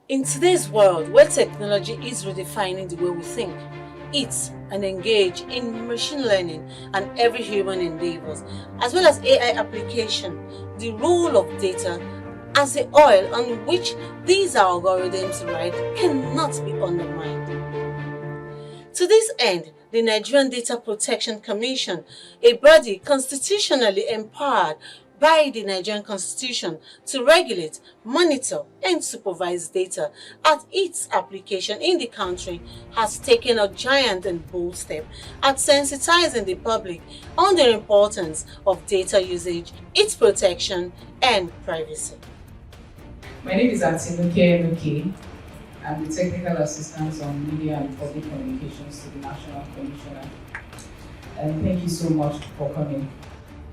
In today's world where technology is redefining the way we think, eat, and engage in machine learning and every human endeavors, as well as AI application, the role of data as the oil on which these algorithms ride cannot be undermined. To this end, the Nigerian Data Protection Commission, a body constitutionally empowered by the Nigerian Constitution to regulate, monitor, and supervise data at its application in the country, has taken a giant and bold step at sensitizing the public on the importance of data usage, its protection, and privacy. My name is Nuke. I'm the Technical Assistant on Media and Public Communications to the National Commissioner. And thank you so much for coming.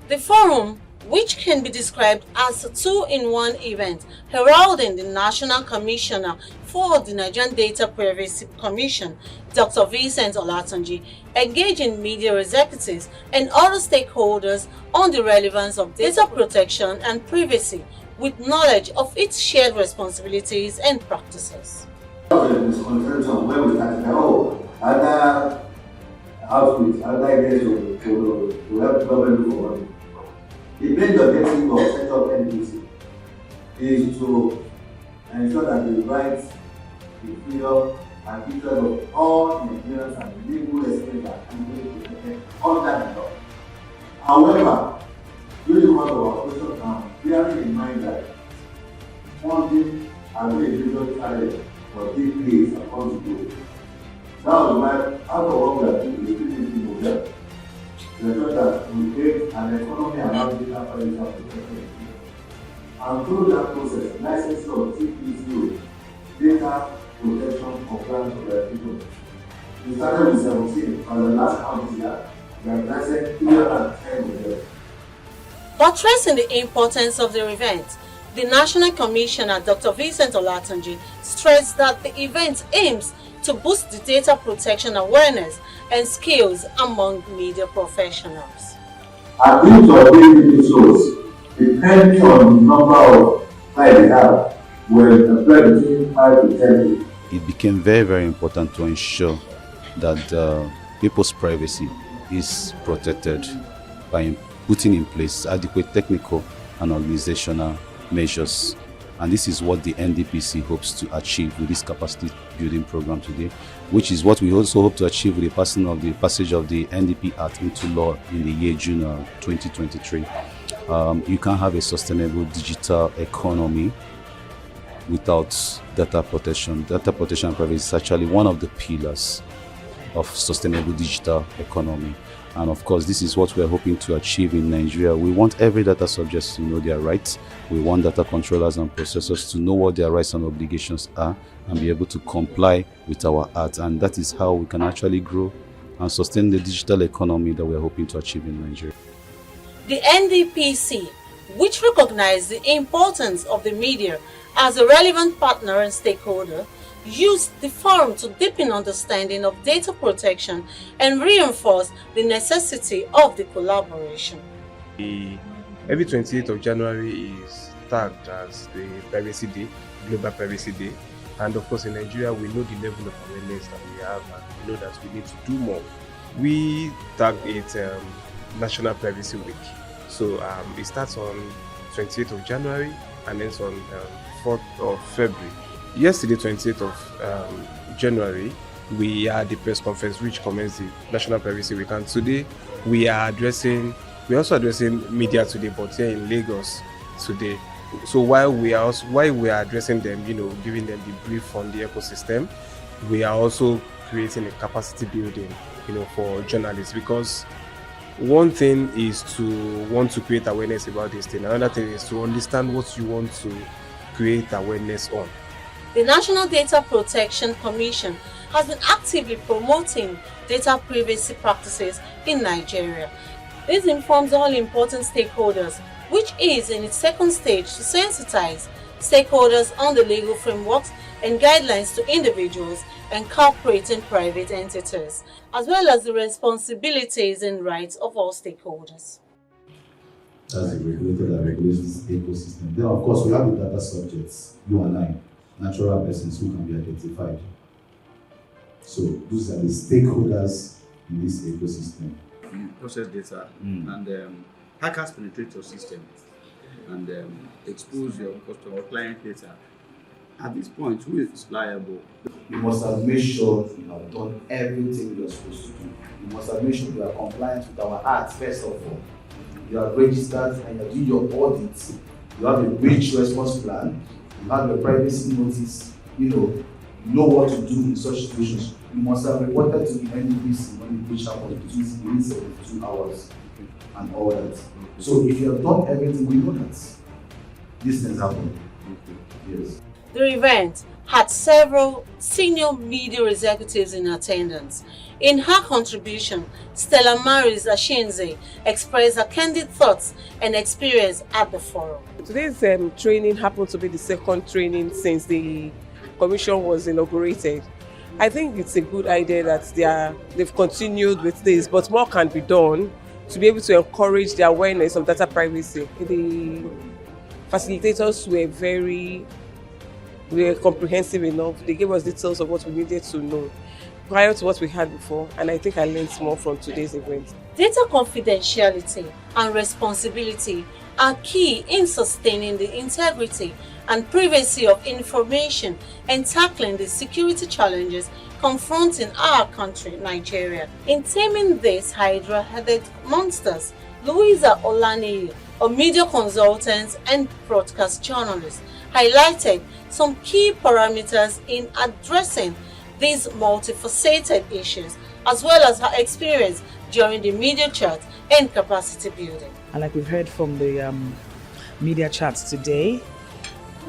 The forum, which can be described as a two-in-one event, heralding the National Commissioner for the Nigerian Data Privacy Commission, Dr. Vincent Olatunji, engaging media executives and other stakeholders on the relevance of data protection and privacy, with knowledge of its shared responsibilities and practices. Misconception when we started, other outfits, other areas to help government for money. The main objective of set up NDPC is to ensure that the rights, the freedom, and interest of all Nigerians and legal estates are protected under the law. However, during the course of our operation now, bearing in mind that funding has been a major challenge for decades across the globe. That was why, out of what we are doing, we are doing model to ensure that we create an economy around data privacy protection. And through that process, licensing of TPCO, data protection compliance organization. We started with 17, and the last count this year, we have licensed 310 of them. Buttressing the importance of the event, the National Commissioner, Dr. Vincent Olatunji, stressed that the event aims to boost the data protection awareness and skills among media professionals. At each of these shows, depending on the number of clients they have, will apply between 5 to 10 people. It became very, very important to ensure that people's privacy is protected by putting in place adequate technical and organizational measures. And this is what the NDPC hopes to achieve with this capacity building program today, which is what we also hope to achieve with the passage of the NDP Act into law in the year June 2023. You can't have a sustainable digital economy without data protection. Data protection and privacy is actually one of the pillars of sustainable digital economy. And of course, this is what we are hoping to achieve in Nigeria. We want every data subject to know their rights. We want data controllers and processors to know what their rights and obligations are and be able to comply with our act. And that is how we can actually grow and sustain the digital economy that we are hoping to achieve in Nigeria. The NDPC, which recognized the importance of the media as a relevant partner and stakeholder, used the forum to deepen understanding of data protection and reinforce the necessity of the collaboration. Every 28th of January is tagged as the Privacy Day, Global Privacy Day. And of course in Nigeria, we know the level of awareness that we have and we know that we need to do more. We tagged it National Privacy Week. So it starts on 28th of January and ends on 4th of February. Yesterday, 28th of January, we had the press conference which commenced the National Privacy Week. And today, we're also addressing media today, but here in Lagos today. So while we are addressing them, giving them the brief on the ecosystem, we are also creating a capacity building, for journalists. Because one thing is to want to create awareness about this thing. Another thing is to understand what you want to create awareness on. The National Data Protection Commission has been actively promoting data privacy practices in Nigeria. This informs all important stakeholders, which is in its second stage to sensitize stakeholders on the legal frameworks and guidelines to individuals and corporate and private entities, as well as the responsibilities and rights of all stakeholders. That's the regulator that regulates this ecosystem. Then, of course, we have the data subjects, you and I. natural persons who can be identified. So those are the stakeholders in this ecosystem. You process data and hackers penetrate your system and expose your customer client data. At this point, who is liable? You must have made sure you have done everything you are supposed to do. You must have made sure you are compliant with our act first of all. You are registered and you are doing your audit. You have a breach response plan. You have your privacy notice. You know what to do in such situations. You must have reported to the NDPC when the breach happens within 72 hours and all that. So if you have done everything, we know that these things happen. Yes. The event had several senior media executives in attendance. In her contribution, Stella Maris Ashinze expressed her candid thoughts and experience at the forum. Today's training happened to be the second training since the commission was inaugurated. I think it's a good idea that they've continued with this, but more can be done to be able to encourage the awareness of data privacy. The facilitators were comprehensive enough. They gave us details of what we needed to know prior to what we had before, and I think I learned more from today's event. Data confidentiality and responsibility are key in sustaining the integrity and privacy of information and tackling the security challenges confronting our country, Nigeria. In taming these hydra-headed monsters, Louisa Olaniyi, a media consultant and broadcast journalist, highlighted some key parameters in addressing these multifaceted issues, as well as her experience during the media chat and capacity building. And like we've heard from the media chats today,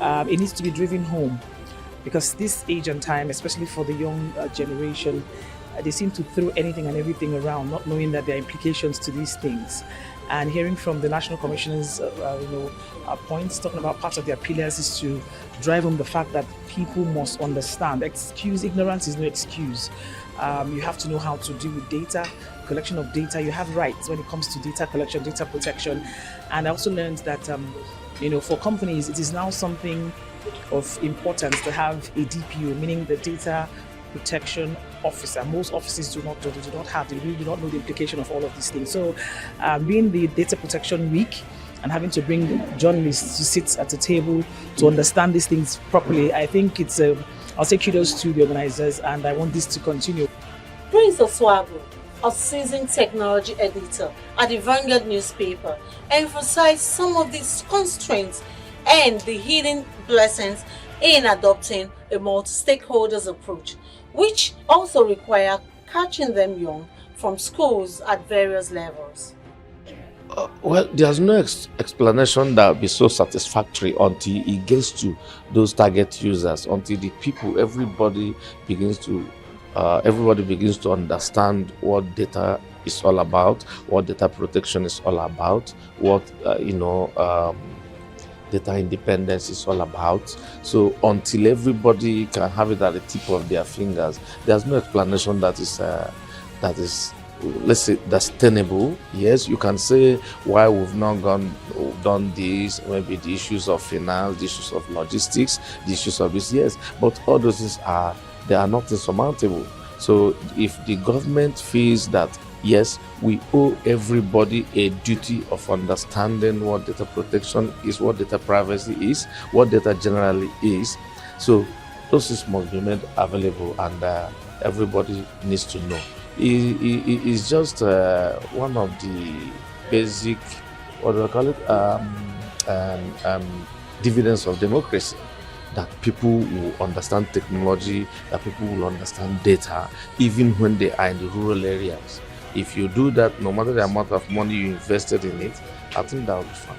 it needs to be driven home, because this age and time, especially for the young generation, they seem to throw anything and everything around, not knowing that there are implications to these things. And hearing from the National Commissioner's points, talking about part of their pillars is to drive home the fact that people must understand. Ignorance is no excuse. You have to know how to deal with data, collection of data. You have rights when it comes to data collection, data protection. And I also learned that, for companies, it is now something of importance to have a DPO, meaning the data protection officer. Most offices do not have, they really do not know the implication of all of these things. So being the data protection week and having to bring journalists to sit at a table to understand these things properly, I think I'll say kudos to the organizers, and I want this to continue. Prince Oswago, a seasoned technology editor at the Vanguard newspaper, emphasized some of these constraints and the hidden blessings in adopting a multi-stakeholders approach, which also require catching them young from schools at various levels. Well, there's no explanation that will be so satisfactory until it gets to those target users, until the people, everybody begins to understand what data is all about, what data protection is all about, what data independence is all about. So until everybody can have it at the tip of their fingers, there's no explanation that is let's say that's tenable. Yes, you can say why we've not done this, maybe the issues of finance, the issues of logistics, the issues of this, yes, but all those things are not insurmountable. So if the government feels that yes, we owe everybody a duty of understanding what data protection is, what data privacy is, what data generally is, so those things must be made available, and everybody needs to know. It's just one of the basic, what do I call it, dividends of democracy, that people will understand technology, that people will understand data, even when they are in the rural areas. If you do that, no matter the amount of money you invested in it, I think that will be fun.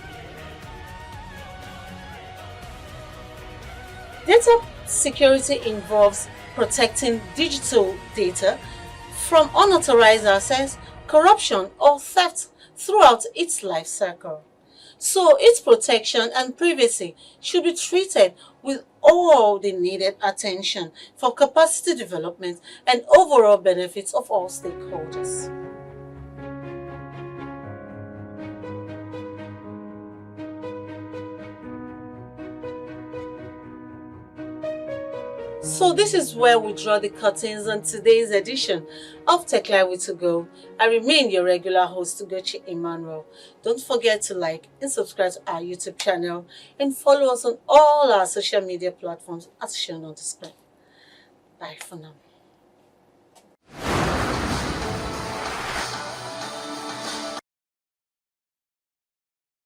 Data security involves protecting digital data from unauthorized access, corruption, or theft throughout its life cycle. So its protection and privacy should be treated with all the needed attention for capacity development and overall benefits of all stakeholders. So this is where we draw the curtains on today's edition of Tech Live with To Go. I remain your regular host, Ugochi Emmanuel. Don't forget to like and subscribe to our YouTube channel and follow us on all our social media platforms as shown on the screen. Bye for now.